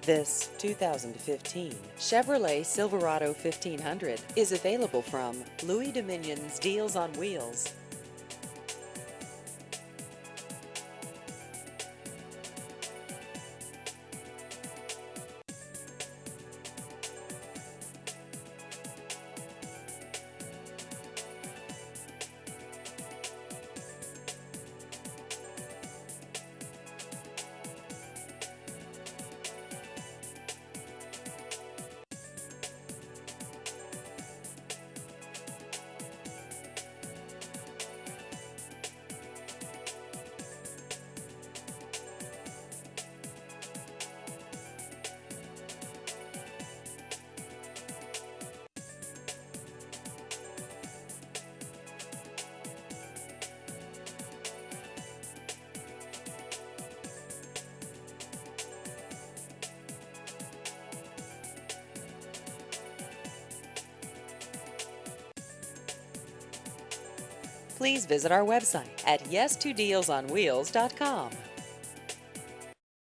This 2015 Chevrolet Silverado 1500 is available from Louis Dominion's Deals on Wheels. Please visit our website at yes2dealsonwheels.com.